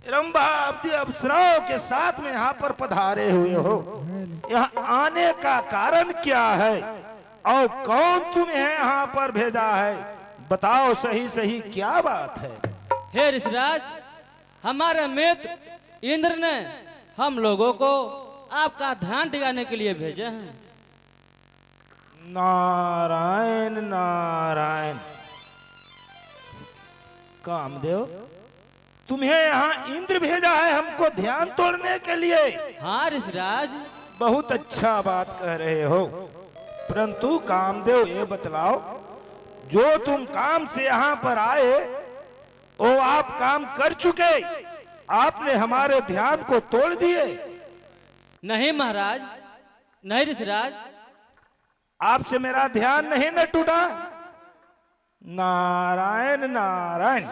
रंभा अपनी अप्सराओं के साथ में यहाँ पर पधारे हुए हो, यहाँ आने का कारण क्या है और कौन तुम्हें यहाँ पर भेजा है? बताओ सही सही क्या बात है? हे ऋषिराज, हमारे मित्र इंद्र ने हम लोगों को आपका ध्यान टिकाने के लिए भेजे हैं। नारायण नारायण। कामदेव, तुम्हें यहाँ इंद्र भेजा है हमको ध्यान तोड़ने के लिए? हाँ ऋषिराज। बहुत अच्छा बात कह रहे हो, परंतु कामदेव ये बतलाओ, जो तुम काम से यहाँ पर आए वो आप काम कर चुके? आपने हमारे ध्यान को तोड़ दिए? नहीं महाराज, नहीं ऋषिराज। आपसे मेरा ध्यान नहीं न टूटा? नारायण नारायण।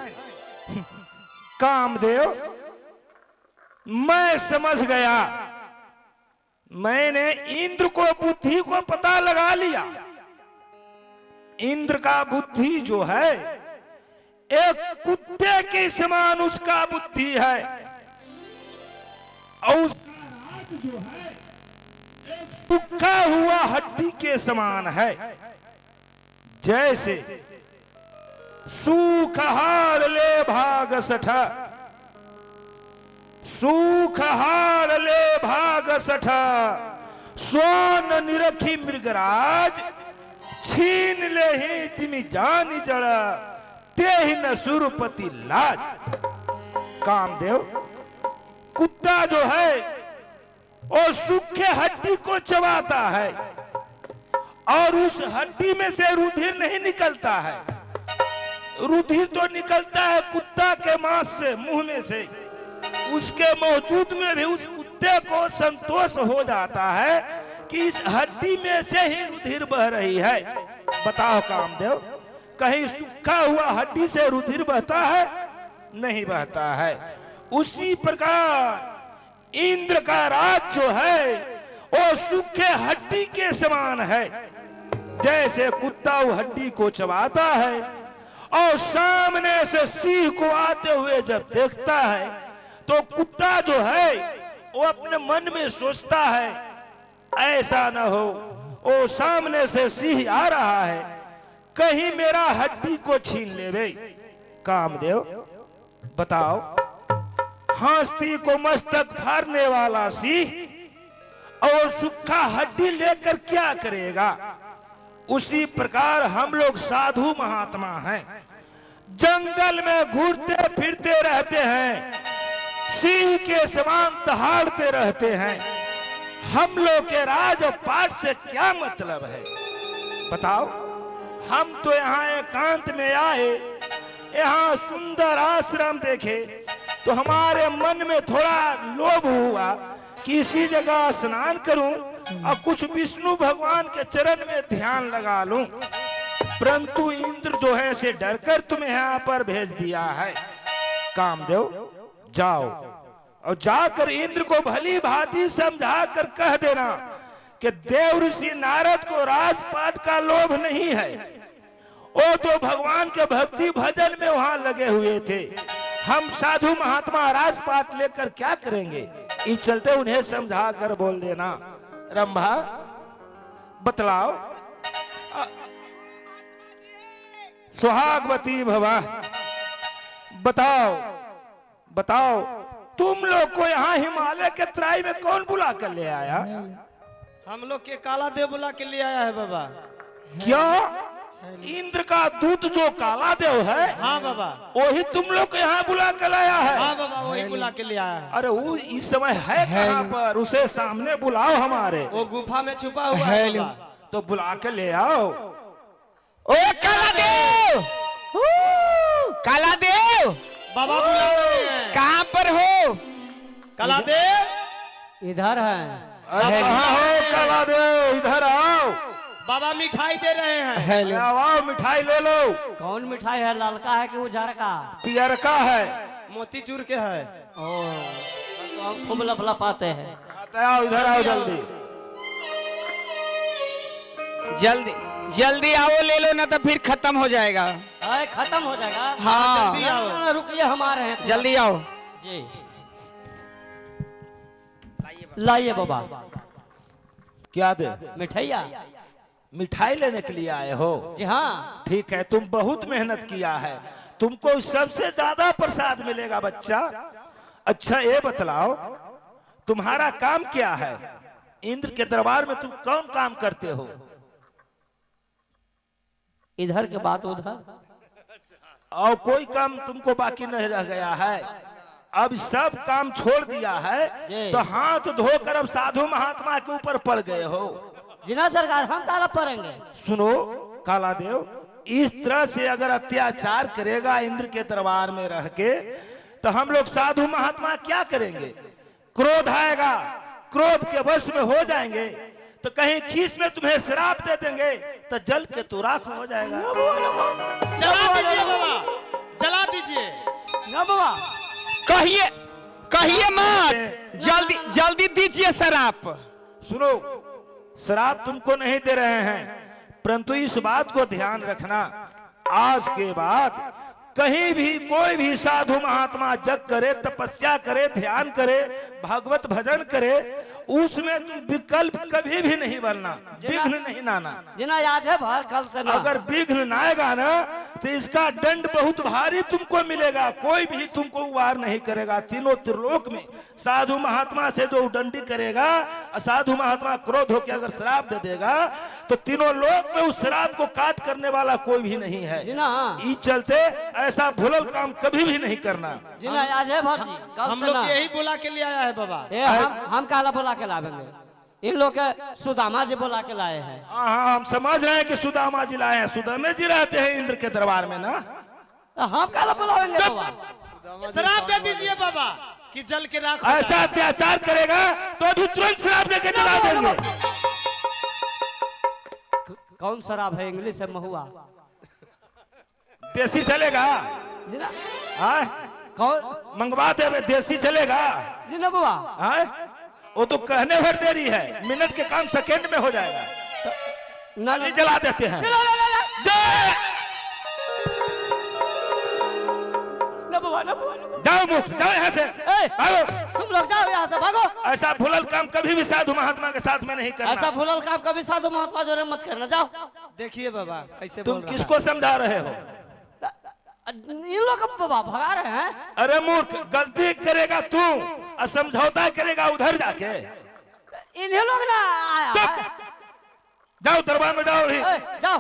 कामदेव, मैं समझ गया, मैंने इंद्र को बुद्धि को पता लगा लिया। इंद्र का बुद्धि जो है एक कुत्ते के समान उसका बुद्धि है, और उसका हाथ जो है एक सूखा हुआ हड्डी के समान है। जैसे सूख हार ले भाग सठा, सूख हार ले भाग सठा, सोन निरखी मृगराज, छीन ले ही तिमी जानी जड़ा, ते ही न सुरपति लाज। कामदेव, कुत्ता जो है वो सूखे हड्डी को चबाता है और उस हड्डी में से रुधिर नहीं निकलता है। रुधिर तो निकलता है कुत्ता के मांस से, मुंह में से। उसके मौजूद में भी उस कुत्ते को संतोष हो जाता है कि इस हड्डी में से ही रुधिर बह रही है। बताओ कामदेव, कहीं सूखा हुआ हड्डी से रुधिर बहता है? नहीं बहता है। उसी प्रकार इंद्र का राज जो है वो सूखे हड्डी के समान है। जैसे कुत्ता वो हड्डी को चबाता है और सामने से सिंह को आते हुए जब देखता है तो कुत्ता जो है वो अपने मन में सोचता है ऐसा न हो वो सामने से सिंह आ रहा है, कहीं मेरा हड्डी को छीन लेवे। कामदेव बताओ, हस्ती को मस्तक फाड़ने वाला सिंह और सूखा हड्डी लेकर क्या करेगा? उसी प्रकार हम लोग साधु महात्मा हैं, जंगल में घूरते फिरते रहते हैं, सिंह के समान दहाड़ते रहते हैं। हम लोग के राज और पाठ से क्या मतलब है? बताओ। हम तो यहाँ एकांत में आए, यहाँ सुंदर आश्रम देखे तो हमारे मन में थोड़ा लोभ हुआ कि इसी जगह स्नान करूं और कुछ विष्णु भगवान के चरण में ध्यान लगा लूं, परंतु इंद्र जो है से डरकर तुम्हें यहाँ पर भेज दिया है। कामदेव, जाओ और जाकर इंद्र को भली भांति समझा कर कह देना कि देव ऋषि नारद को राजपाट का लोभ नहीं है, वो तो भगवान के भक्ति भजन में वहां लगे हुए थे। हम साधु महात्मा राजपाट लेकर क्या करेंगे? इस चलते उन्हें समझा कर बोल देना। रंभा, बतलाओ। सुहागवती भवा, बताओ बताओ, तुम लोग को यहाँ हिमालय के तराई में कौन बुला कर ले आया? हम लोग के काला देव बुला के ले आया है बाबा। क्या इंद्र का दूत जो काला देव है? हाँ बाबा, वही तुम लोग को यहाँ बुला कर लाया है? हाँ बाबा, वही बुला के ले आया है। अरे वो इस समय है कहाँ पर? उसे सामने बुलाओ हमारे। वो गुफा में छुपा हुआ है बाबा। तो बुला के ले आओ। ओ काला देव, काला देव, बाबा बुला रहे हैं। कहाँ पर हो? काला देव इधर है। अरे कहाँ हो काला देव? इधर आओ। बाबा मिठाई दे रहे हैं। आओ, मिठाई ले लो। कौन मिठाई है, ललका है कि उजर का? पियर का है। मोतीचूर के है। तो हम खूब लफलफाते हैं। आओ, इधर आओ जल्दी। जल्दी जल्दी आओ, ले लो ना तो फिर खत्म हो जाएगा। खत्म हो जाएगा। हाँ जल्दी आओ। रुकिए, हमारे हैं। जल्दी आओ। जी लाइए बाबा क्या दे? मिठाइया। मिठाई लेने के लिए आए हो? जी हाँ। ठीक है, तुम बहुत मेहनत किया है, तुमको सबसे ज्यादा प्रसाद मिलेगा बच्चा। अच्छा ये बतलाओ, तुम्हारा काम क्या है? इंद्र के दरबार में तुम कौन काम करते हो? इधर के बात उधर, और कोई काम तुमको बाकी नहीं रह गया है? अब सब काम छोड़ दिया है तो हाथ धोकर अब साधु महात्मा के ऊपर पड़ गए हो। जिना सरकार हम तारा पड़ेंगे। सुनो काला देव, इस तरह से अगर अत्याचार करेगा इंद्र के दरबार में रह के, तो हम लोग साधु महात्मा क्या करेंगे? क्रोध आएगा, क्रोध के वश में हो जाएंगे, तो कहीं खीस में तुम्हें श्राप दे देंगे तो जल के तो राख हो जाएगा। जला दीजिए बाबा, जला दीजिए। ना बाबा कहिए कहिए मत, जल्दी जल्दी दीजिए शराब। सुनो, श्राप तुमको नहीं दे रहे हैं, परंतु इस बात को ध्यान रखना, आज के बाद कहीं भी कोई भी साधु महात्मा जग करे, तपस्या करे, ध्यान करे, भागवत भजन करे, उसमें तुम विकल्प कभी भी नहीं बनना, विघ्न नहीं लाना। जिना याद है भर कल से ना। अगर विघ्न आएगा ना तो इसका दंड बहुत भारी तुमको मिलेगा, कोई भी तुमको वार नहीं करेगा। तीनों त्रिलोक में साधु महात्मा से जो दंडी करेगा, साधु महात्मा क्रोध होकर अगर श्राप दे देगा तो तीनों लोक में उस श्राप को काट करने वाला कोई भी नहीं है। इस चलते ऐसा भुलल काम कभी भी नहीं करना। जिना याद है भर जी, हम लोग यही बुला के लिए आया है बाबा। हम काला बुला के लावेंगे, इन लोग के सुदामा जी बुला के लाए हैं। हाँ, हम समझ रहे हैं कि सुदामा जी लाए हैं, सुदामे जी रहते हैं इंद्र के दरबार में ना। हम काला बुलावेंगे बाबा। शराब दे दीजिए बाबा कि जल के राख हो ऐसा अत्याचार करेगा तो अभी तुरंत शराब देके जला देंगे। कौन शराब है? इंग्लिश है महुआ। देसी चलेगा? जिना हाँ, कौन मंगवा दे, देसी चलेगा? जिना बाबा हाँ, वो तो कहने भर देरी है, मिनट के काम सेकंड में हो जाएगा। ना अभी जला देते हैं। जय! ना बाबा, ना बाबा। जाओ मुख, जाओ यहाँ से, भागो। तुम लोग जाओ यहाँ से, भागो। ऐसा भुलल काम कभी भी साधु महात्मा के साथ में नहीं ऐसा करना। भूलल काम कभी साधु महात्मा जोरे मत करना। जाओ। देखिए बाबा कैसे तुम बोल रहा है। किसको समझा रहे हो? इन लोग को बाबा भगा रहे हैं। अरे मूर्ख, गलती करेगा तू और समझौता करेगा उधर जाके। इन्हीं लोग ना आया चुप! है। जाओ दरबार में, जाओ अभी। जाओ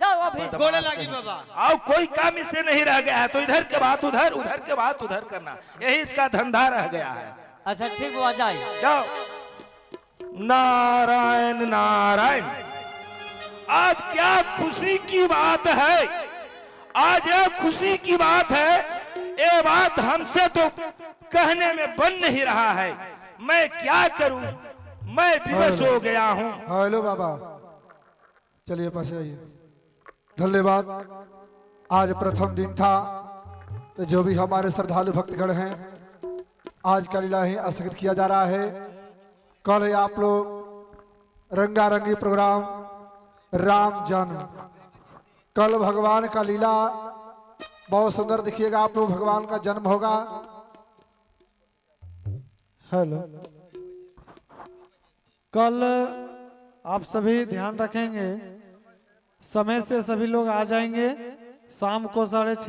जाओ अभी। गोले लगी बाबा। आओ, कोई काम इससे नहीं रह गया है, तो इधर के बात उधर, उधर के बात उधर करना, यही इसका धंधा रह गया है। अच्छा ठीक हुआ, जाइए। जाओ। नारायण नारायण, आज क्या खुशी की बात है, आज यह खुशी की बात है, ये बात हमसे तो कहने में बन नहीं रहा है। मैं क्या करूं, मैं विवश हो गया हूं। हेलो बाबा, चलिए पास आइए। धन्यवाद। आज प्रथम दिन था, तो जो भी हमारे श्रद्धालु भक्तगण हैं, आज का लीला ही स्थगित किया जा रहा है। कल है आप लोग रंगारंगी प्रोग्राम राम जन्म, कल भगवान का लीला बहुत सुंदर दिखिएगा आप लोग, भगवान का जन्म होगा। हेलो, कल आप सभी ध्यान रखेंगे, समय से सभी लोग आ जाएंगे। शाम को 6:30